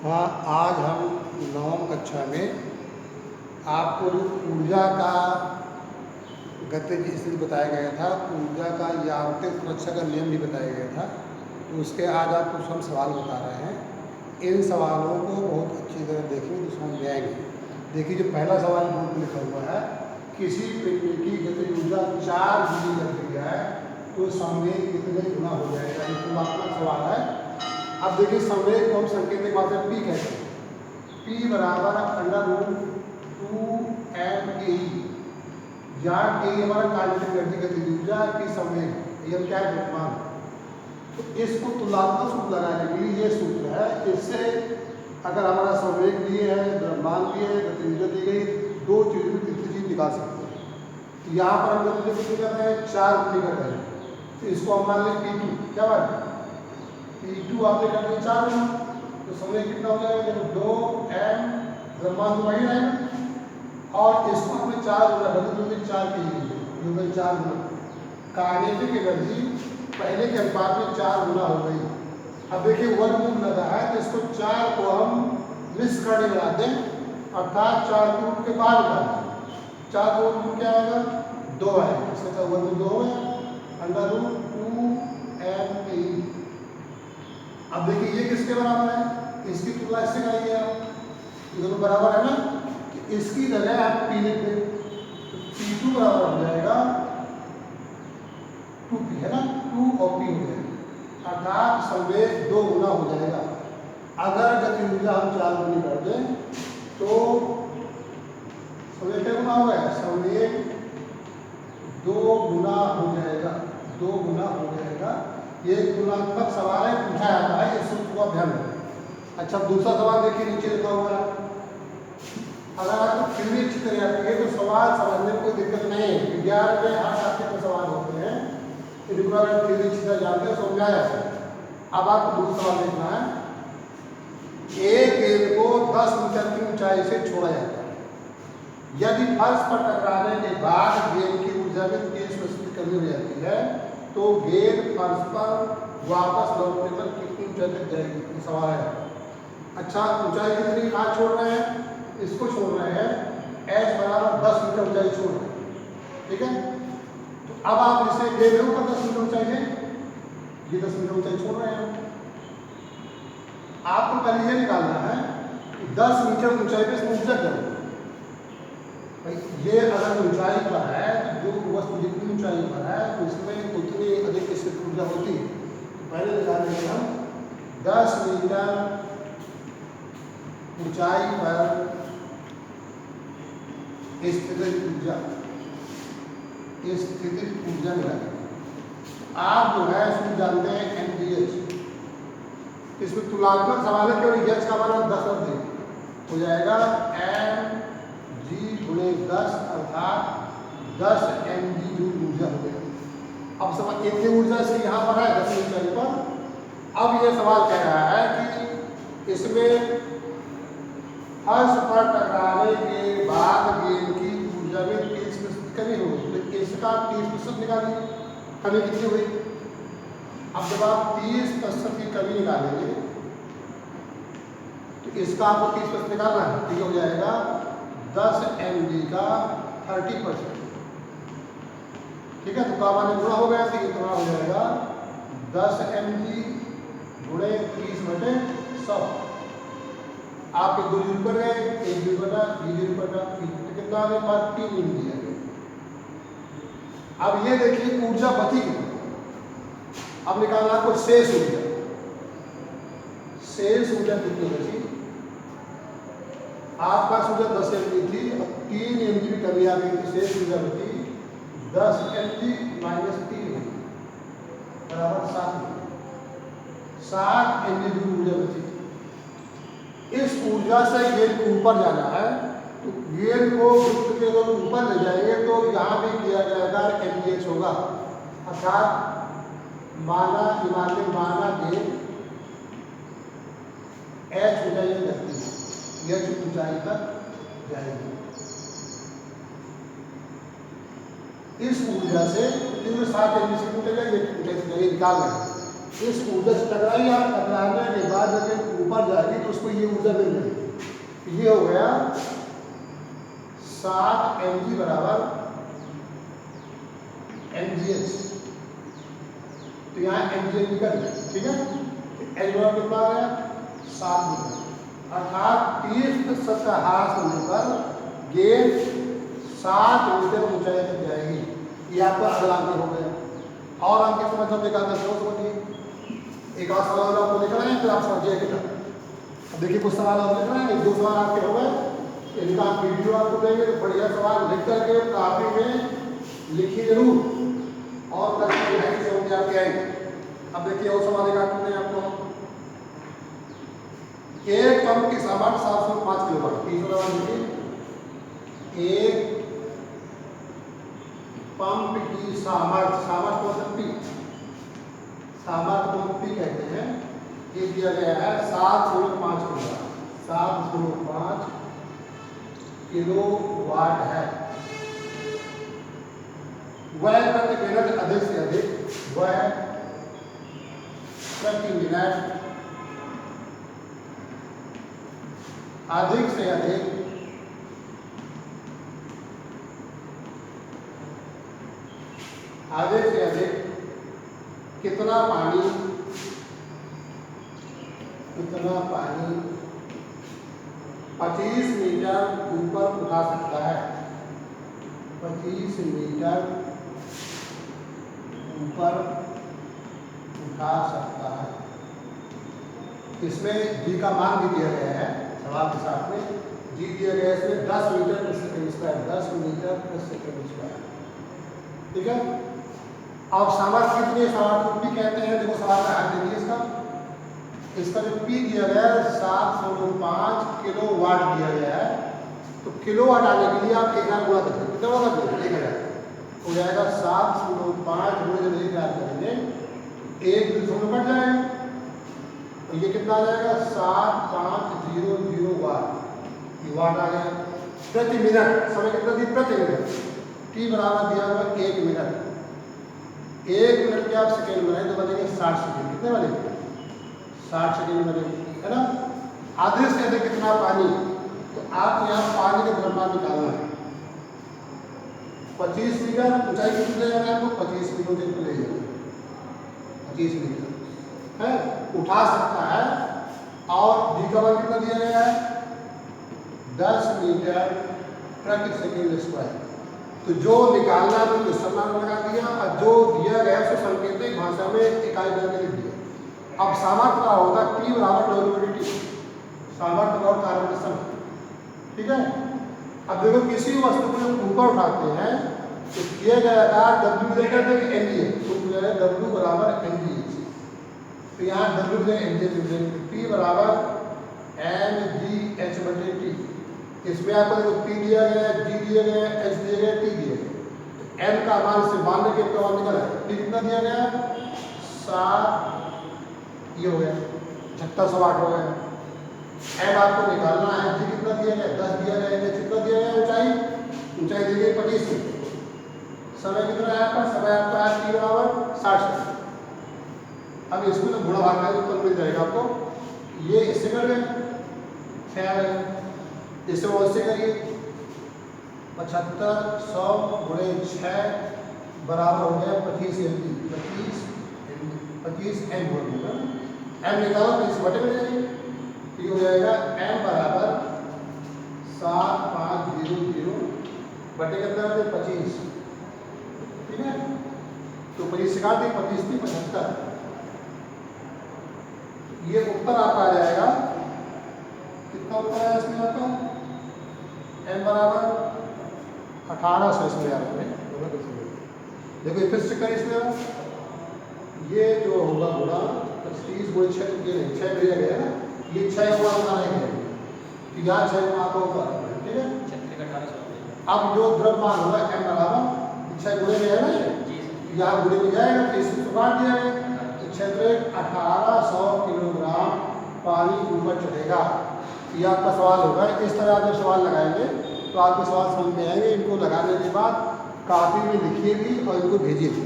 हाँ, आज हम नवम कक्षा में आपको जो ऊर्जा का गतिज स्थिति बताया गया था, ऊर्जा का यांत्रिक सुरक्षा का नियम भी बताया गया था। तो उसके आज आप कुछ हम सवाल बता रहे हैं। इन सवालों को बहुत अच्छी तरह देखेंगे तो समझ में आएंगे। देखिए, जो पहला सवाल बोर्ड में लिखा हुआ है, किसी पिंड की गतिज ऊर्जा 4 जूल कर दिया है तो संवेग कितने गुना हो जाएगा। ये तुलनात्मक सवाल है। अब देखिए, संवेग को हम संकेतिक मात्रा पी कहते हैं। P बराबर √2m_e, जहाँ के हमारा काइनेटिक एनर्जी गतिज ऊर्जा की संवेग, ये क्या है, द्रव्यमान। तो इसको तुलनात्मक सूत्र लगाने के लिए ये सूत्र है। इससे अगर हमारा संवेग दिए है, द्रव्यमान दिए है, गतिज ऊर्जा दी गई, दो चीज़ों में तीसरी चीज निकाल सकते हैं। तो यहाँ पर हम गतिज ऊर्जा कितनी कर रहे हैं, 4 गुनी कर रहे हैं। तो इसको हम मान लें P2, क्या बात है, P2 आपने कर दिया 4 गुना, तो संवेग कितना हो जाएगा, देखो 2m, द्रव्यमान तो वही रहेगा, और इसको हमने 4 गुना कर दिया, 4 के लिए 4 गुना। काइनेटिक एनर्जी पहले के अनुपात में 4 गुना हो गई। अब देखिए, वर्गमूल लगा है तो इसको 4 को हम निष्कर्णी बना दें, अर्थात 4 को रूट के बाहर निकाल दें। 4 को रूट क्या आएगा, 2 आएगा। इसका वर्गमूल 2 हो गया, √2m_e। अब देखिए, ये किसके बराबर है, इसकी तुलना इससे करिए आप, ये दोनों बराबर है ना, कि इसकी जगह आप P लिख दें, तो P2 बराबर हो जाएगा 2P, है ना, 2 और P हो जाएगा, अर्थात संवेग 2 गुना हो जाएगा। अगर गतिज ऊर्जा हम 4 गुनी कर दें तो संवेग क्या गुना हो गया, संवेग 2 गुना हो जाएगा, 2 गुना हो जाएगा। ये तुलनात्मक सवाल है, पूछा जाता है, इस सूत्र को आप ध्यान रखें। अच्छा, दूसरा सवाल देखिए, नीचे लिखा हुआ है। अगर आपको फिर भी अच्छी तरह आती है तो सवाल समझने में कोई दिक्कत नहीं है। विज्ञान में हर टाइप के सवाल होते हैं, इनको अगर फिर भी अच्छी तरह जानते हैं समझाया जाता है। अब आपको दूसरा सवाल देखना है। एक गेंद को 10 मीटर की ऊंचाई से छोड़ा जाता है। यदि फर्श पर टकराने के बाद गेंद की ऊर्जा में 30% की कमी हो जाती है तो गेंद फर्श पर वापस लौटने पर कितनी ऊंचाई तक जाएगी, ये सवाल है। अच्छा, ऊंचाई कितनी कहाँ छोड़ रहे हैं, इसको छोड़ रहे हैं, h बराबर 10 मीटर ऊंचाई छोड़ रहे हैं, ठीक है। तो अब आप इसे ले रहे हो 10 मीटर ऊंचाई है, ये 10 मीटर ऊंचाई छोड़ रहे हैं। आपको पहले ये निकालना है कि 10 मीटर ऊंचाई पे इसमें ऊर्जा क्या होगी। भाई, ये अगर ऊंचाई पर है तो जो वस्तु जितनी ऊंचाई पर है तो इसमें उतनी अधिक स्थितिज ऊर्जा होती है। पहले निकालेंगे हम 10 मीटर ऊंचाई पर स्थितिज ऊर्जा, स्थितिज ऊर्जा निकालेंगे। आप जो है इसको जानते हैं mgh। इसमें तुलनात्मक सवाल है, केवल h का मान 10 रख दें, हो जाएगा mg गुणे 10, अर्थात 10 mg जूल ऊर्जा हो गई। अब समझ, इतनी ऊर्जा से यहाँ पर है 10 ऊंचाई पर। अब ये सवाल कह रहा है कि इसमें फर्श पर टकराने के बाद गेंद की ऊर्जा में 30% कमी हो गई, तो इसका 30% निकालिए, कमी कितनी हुई। अब जब आप 30% की कमी निकालेंगे तो इसका आपको 30% निकालना है, तो ये हो जाएगा 10 mg का 30%, ठीक है। तो कामाने गुणा हो गया, तो ये गुणा हो जाएगा 10 mg गुणे 30/100। आपके 2 जूल पर गए, 1 जूल बटा, 2 जूल बटा, कितना आगे बात 3 जूल दिया गया। अब ये देखिए ऊर्जा बची कितनी। अब निकालना आपको शेष ऊर्जा। शेष ऊर्जा कितनी बची, आपका ऊर्जा 10 mg थी, अब 3 mg भी कमी आ गई थी, शेष ऊर्जा बची 10 mg माइनस 3 बराबर 7 mg जूल ऊर्जा बची। इस ऊर्जा से गेंद को ऊपर जाना है, तो गेंद को वृत्त के अगर ऊपर ले जाएंगे तो यहाँ भी किया जाएगा mgh होगा, अर्थात माना गेंद h ऊंचाई में जाती है, h ऊंचाई तक जाएगी। इस ऊर्जा से 7 mg से ऊंचाई निकाल रहे हैं। इस ऊर्जा से टकराई, टकराने के बाद ऊर्जा मिल रही। ये हो गया 7 mg बराबर mgh। तो यहाँ mgh निकल गया, ठीक है। एच बराबर कितना आ गया 7 मीटर, अर्थात 30% का ह्रास होने पर गेंद 7 मीटर ऊंचाई तक जाएगी। ये आपका अगला अंक हो गया। और अंक के समझ निकालना शुरू समझिए। एक और सवाल आपको लिखना है, फिर आप समझिए कितना। अब देखिए कुछ सवाल और लिखना है, 2 सवाल आपके हो गए, इनका वीडियो आपको देंगे तो बढ़िया सवाल लिख करके कॉपी में लिखिए जरूर, और करके समझ आपके आएंगे। अब देखिए और सवाल निकालते हैं आपको। एक पंप की सामर्थ्य 705 किलोवाट। तीसरा सवाल देखिए, एक पंप की सामर्थ्य, सामर्थ्य मतलब पी, सामर्थ्य को पी कहते हैं, ये दिया गया है 705 किलोवाट। 705 किलोवाट है। वह प्रति मिनट अधिक से अधिक, वह प्रति मिनट अधिक से अधिक कितना पानी 25 मीटर ऊपर उठा सकता है। 25 मीटर ऊपर उठा सकता है। इसमें जी का मान भी दिया गया है सवाल के साथ में। जी दिया गया है इसमें 10 मीटर प्रति सेकंड स्क्वायर, 10 मीटर प्रति सेकंड स्क्वायर, ठीक है। अब सामर्थ्य कितनी है, सामर्थ्य को पी कहते हैं। देखो सवाल का ध्यान देखिए, इसका जो पी दिया गया है 705 किलोवाट दिया गया है। तो किलोवाट आने के लिए आप 1000 गुणा कर देंगे, कितना होगा 1000 हो जाएगा। 705 गुणे जब 1000 करेंगे, 1 दशमलव कट जाएगा, तो ये कितना आ जाएगा 7500 वाट। ये वाट आ गया प्रति मिनट। समय कितना दी प्रति मिनट, टी बराबर दिया हुआ 1 मिनट। 1 मिनट के आप सेकेंड बनाए तो बनेंगे 60 सेकेंड। कितने बनेंगे 60 सेकेंड बनेंगे, है ना। आधे से अधिक कितना पानी, तो आप यहाँ पानी का द्रव्यमान निकालना है। 25 मीटर ऊंचाई कितनी ले जाना है आपको, 25 मीटर ऊंचाई ले जाना, 25 मीटर है उठा सकता है। और जी का मान कितना दिया गया है 10 मीटर प्रति सेकेंड स्क्वायर। तो जो निकालना है तो सम्मान लगा दिया, और जो दिया गया उसको सांकेतिक भाषा में इकाई बना के लिख दिया। अब सामर्थ्य का होता है P बराबर W/T, सामर्थ्य और कार्य का समय, ठीक है। अब देखो किसी वस्तु को जब ऊपर उठाते हैं तो किया गया W लेकर देंगे mg, तो W बराबर mg। तो यहाँ W जो mg, P बराबर mgh/T। इसमें आपको देखो P दिया गया है, G दिया गया है, H दिया गया है, T दिया गया है। M का मान से मान के मान निकला है। P कितना दिया गया 7, ये हो गया 7600 वाट हो गया। M आपको निकालना है, G कितना दिया गया 10 दिया गया है, कितना दिया गया ऊंचाई दी गई 25 मीटर। समय कितना है आपका, समय आपका है T बराबर 60। अब इसको तो गुणा भाग का उत्तर मिल जाएगा आपको। ये इससे कर गए 6, इससे वो इससे करिए 7500 गुणे 6 बराबर हो गया 25 mg। 25 m हो गया। m निकालो तो इस बटे में जाएगी, ये हो जाएगा m बराबर 7500 बटे कितना है 25, ठीक है। तो 25 से काट दी, 25 थी 75। ये उत्तर आपका आ जाएगा, कितना उत्तर है इसमें आपका m बराबर 1800। इसमें यार देखो फिर से करें इसमें, ये जो होगा गुणा 30 गुणे 6, ये नहीं 6 भेजा गया है ना, ये 6 गुणा बनाना है, तो यहाँ 6 गुणा आपको होगा, ठीक है। अब जो द्रव्यमान होगा m बराबर 6 गुणे में है ना, यहाँ गुणे में जाएगा तो इसको तो काट दिया है, तो 6 1800 किलोग्राम पानी ऊपर चढ़ेगा। ये आपका सवाल होगा। इस तरह आप जब सवाल लगाएंगे तो आपके सवाल समझ में आएंगे। इनको लगाने के बाद कॉपी में लिखिए भी और इनको भेजिए भी।